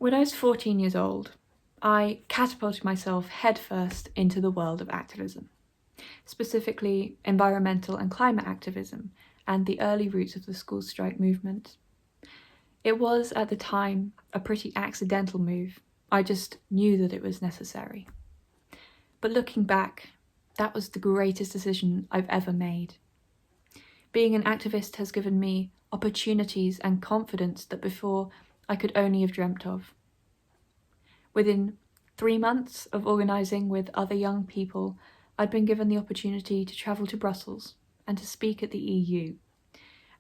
When I was 14 years old, I catapulted myself headfirst into the world of activism, specifically environmental and climate activism and the early roots of the school strike movement. It was, at the time, a pretty accidental move. I just knew that it was necessary. But looking back, that was the greatest decision I've ever made. Being an activist has given me opportunities and confidence that before I could only have dreamt of. Within 3 months of organising with other young people, I'd been given the opportunity to travel to Brussels and to speak at the EU,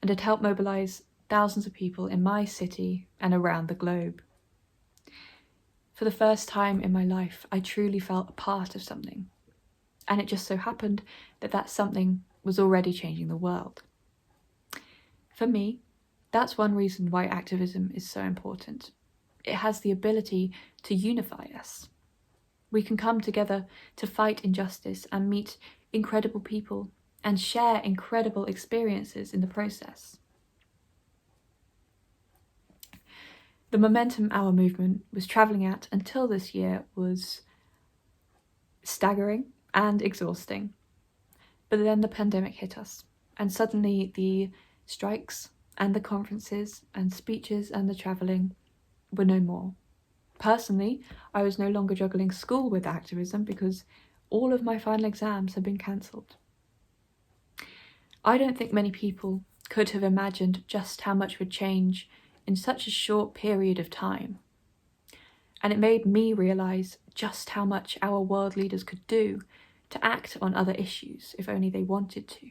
and had helped mobilise thousands of people in my city and around the globe. For the first time in my life, I truly felt a part of something, and it just so happened that that something was already changing the world. For me, that's one reason why activism is so important. It has the ability to unify us. We can come together to fight injustice and meet incredible people and share incredible experiences in the process. The momentum our movement was travelling at until this year was staggering and exhausting. But then the pandemic hit us, and suddenly the strikes and the conferences and speeches and the travelling were no more. Personally, I was no longer juggling school with activism because all of my final exams had been cancelled. I don't think many people could have imagined just how much would change in such a short period of time. And it made me realise just how much our world leaders could do to act on other issues if only they wanted to.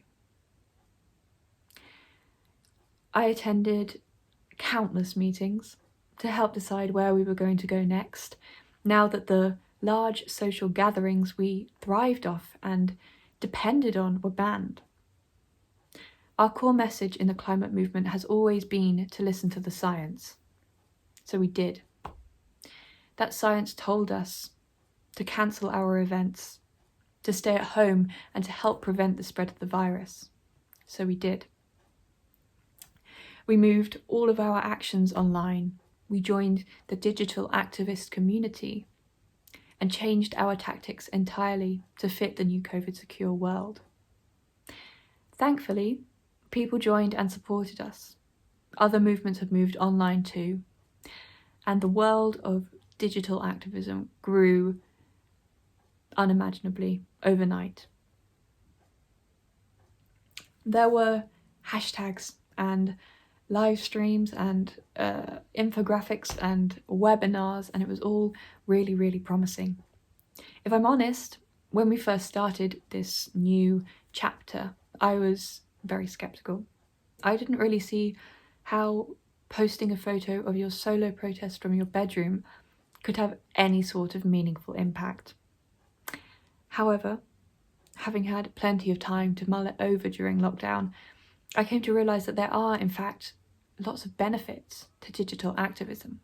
I attended countless meetings to help decide where we were going to go next, now that the large social gatherings we thrived off and depended on were banned. Our core message in the climate movement has always been to listen to the science. So we did. That science told us to cancel our events, to stay at home and to help prevent the spread of the virus. So we did. We moved all of our actions online. We joined the digital activist community and changed our tactics entirely to fit the new COVID-secure world. Thankfully, people joined and supported us. Other movements have moved online too, and the world of digital activism grew unimaginably overnight. There were hashtags and live streams and infographics and webinars, and it was all really, really promising. If I'm honest, when we first started this new chapter, I was very skeptical. I didn't really see how posting a photo of your solo protest from your bedroom could have any sort of meaningful impact. However, having had plenty of time to mull it over during lockdown, I came to realise that there are, in fact, lots of benefits to digital activism.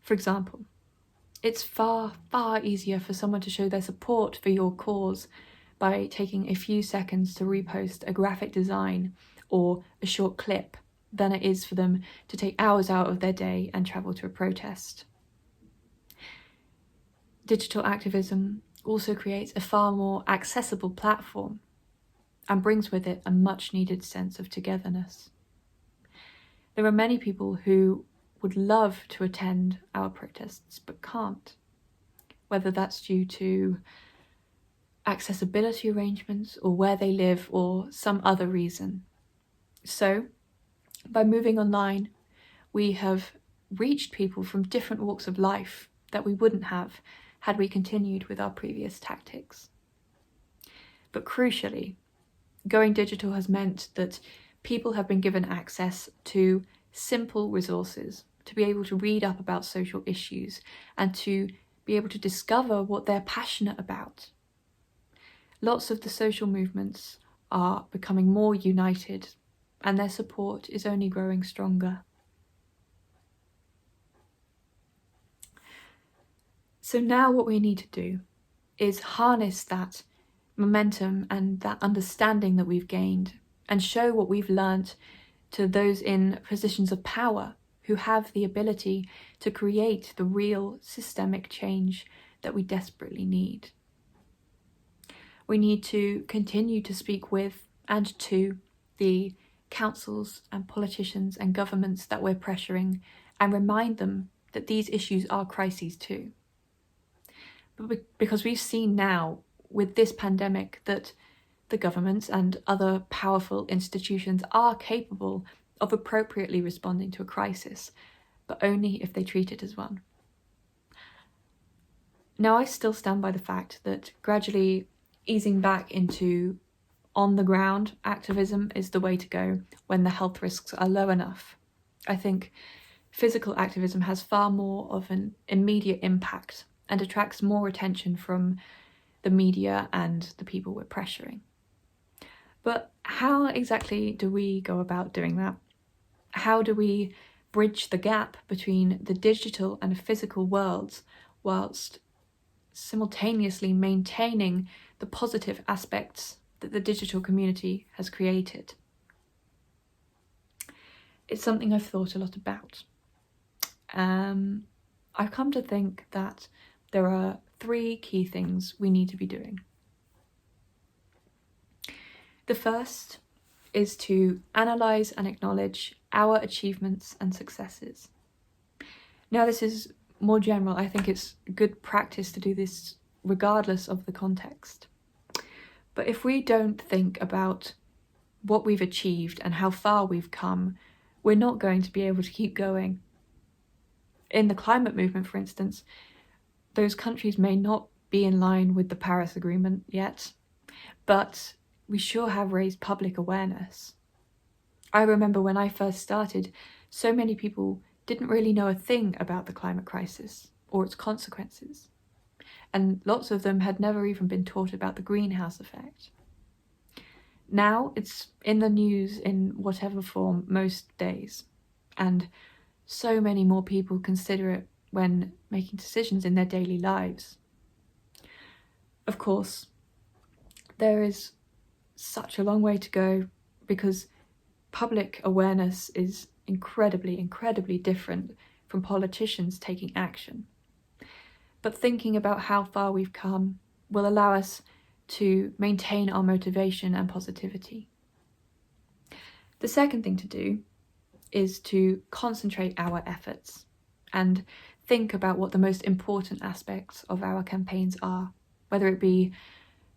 For example, it's far, far easier for someone to show their support for your cause by taking a few seconds to repost a graphic design or a short clip than it is for them to take hours out of their day and travel to a protest. Digital activism also creates a far more accessible platform and brings with it a much needed sense of togetherness. There are many people who would love to attend our protests but can't, whether that's due to accessibility arrangements or where they live or some other reason. So, by moving online, we have reached people from different walks of life that we wouldn't have had we continued with our previous tactics. But crucially, going digital has meant that people have been given access to simple resources to be able to read up about social issues and to be able to discover what they're passionate about. Lots of the social movements are becoming more united, and their support is only growing stronger. So now what we need to do is harness that momentum and that understanding that we've gained and show what we've learnt to those in positions of power who who have the ability to create the real systemic change that we desperately need. We need to continue to speak with and to the councils and politicians and governments that we're pressuring and remind them that these issues are crises too. Because we've seen now with this pandemic that the governments and other powerful institutions are capable of appropriately responding to a crisis, but only if they treat it as one. Now, I still stand by the fact that gradually easing back into on-the-ground activism is the way to go when the health risks are low enough. I think physical activism has far more of an immediate impact and attracts more attention from the media and the people we're pressuring. But how exactly do we go about doing that? How do we bridge the gap between the digital and physical worlds whilst simultaneously maintaining the positive aspects that the digital community has created? It's something I've thought a lot about. I've come to think that there are 3 key things we need to be doing. The first is to analyse and acknowledge our achievements and successes. Now, this is more general. I think it's good practice to do this regardless of the context. But if we don't think about what we've achieved and how far we've come, we're not going to be able to keep going. In the climate movement, for instance, those countries may not be in line with the Paris Agreement yet, but we sure have raised public awareness. I remember when I first started, so many people didn't really know a thing about the climate crisis or its consequences, and lots of them had never even been taught about the greenhouse effect. Now it's in the news in whatever form most days, and so many more people consider it when making decisions in their daily lives. Of course, there is such a long way to go because public awareness is incredibly different from politicians taking action. But thinking about how far we've come will allow us to maintain our motivation and positivity. The second thing to do is to concentrate our efforts and think about what the most important aspects of our campaigns are, whether it be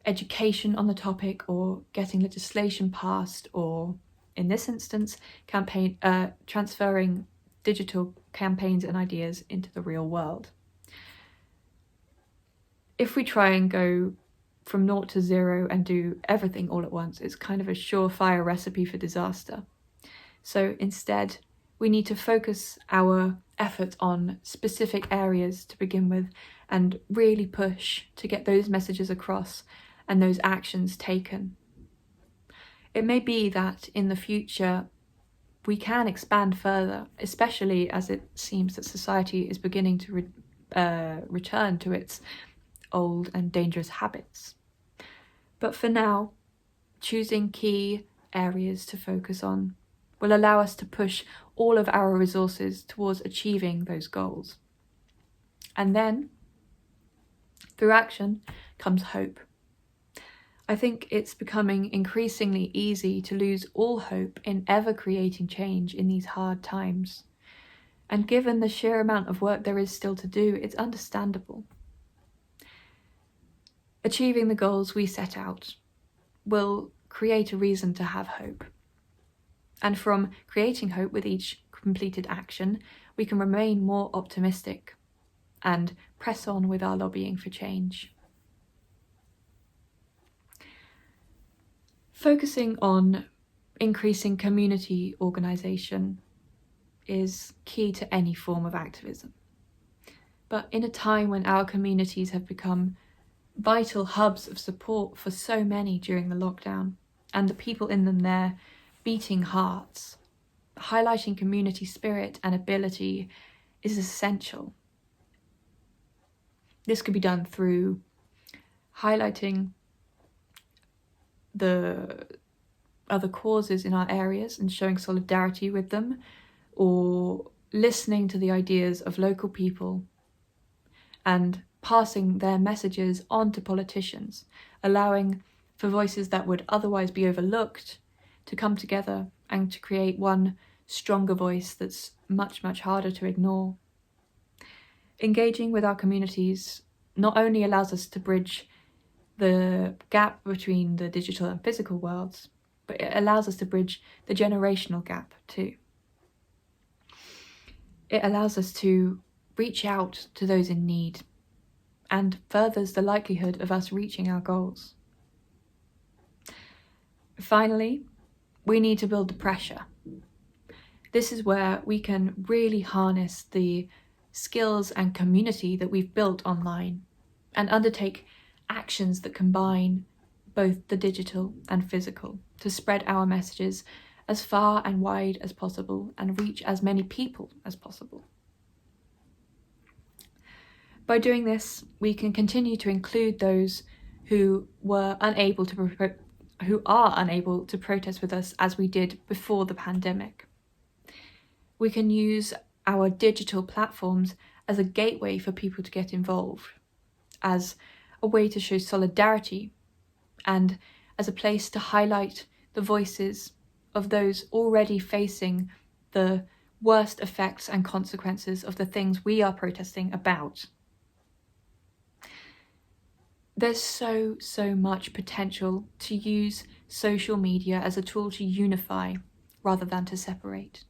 education on the topic or getting legislation passed, or in this instance, transferring digital campaigns and ideas into the real world. If we try and go from 0 to 0 and do everything all at once, it's kind of a surefire recipe for disaster. So instead, we need to focus our efforts on specific areas to begin with and really push to get those messages across and those actions taken. It may be that in the future we can expand further, especially as it seems that society is beginning to return to its old and dangerous habits. But for now, choosing key areas to focus on will allow us to push all of our resources towards achieving those goals. And then, through action, comes hope. I think it's becoming increasingly easy to lose all hope in ever creating change in these hard times. And given the sheer amount of work there is still to do, it's understandable. Achieving the goals we set out will create a reason to have hope. And from creating hope with each completed action, we can remain more optimistic and press on with our lobbying for change. Focusing on increasing community organisation is key to any form of activism. But in a time when our communities have become vital hubs of support for so many during the lockdown, and the people in them there beating hearts, highlighting community spirit and ability is essential. This could be done through highlighting the other causes in our areas and showing solidarity with them, or listening to the ideas of local people and passing their messages on to politicians, allowing for voices that would otherwise be overlooked to come together and to create one stronger voice that's much, much harder to ignore. Engaging with our communities not only allows us to bridge the gap between the digital and physical worlds, but it allows us to bridge the generational gap too. It allows us to reach out to those in need and furthers the likelihood of us reaching our goals. Finally, we need to build the pressure. This is where we can really harness the skills and community that we've built online and undertake actions that combine both the digital and physical to spread our messages as far and wide as possible and reach as many people as possible. By doing this, we can continue to include those who are unable to protest with us as we did before the pandemic. We can use our digital platforms as a gateway for people to get involved, as a way to show solidarity, and as a place to highlight the voices of those already facing the worst effects and consequences of the things we are protesting about. There's so much potential to use social media as a tool to unify rather than to separate.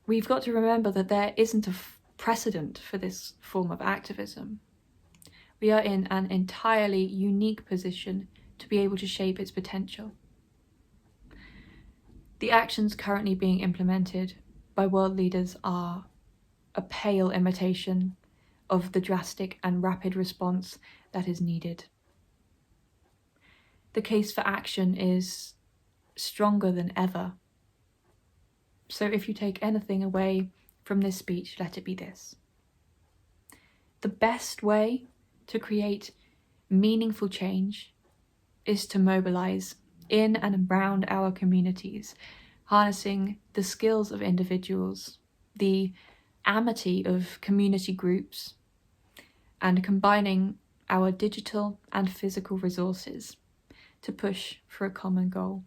We've got to remember that there isn't a precedent for this form of activism. We are in an entirely unique position to be able to shape its potential. The actions currently being implemented by world leaders are a pale imitation of the drastic and rapid response that is needed. The case for action is stronger than ever. So if you take anything away from this speech, let it be this. The best way to create meaningful change is to mobilize in and around our communities, harnessing the skills of individuals, the amity of community groups, and combining our digital and physical resources to push for a common goal.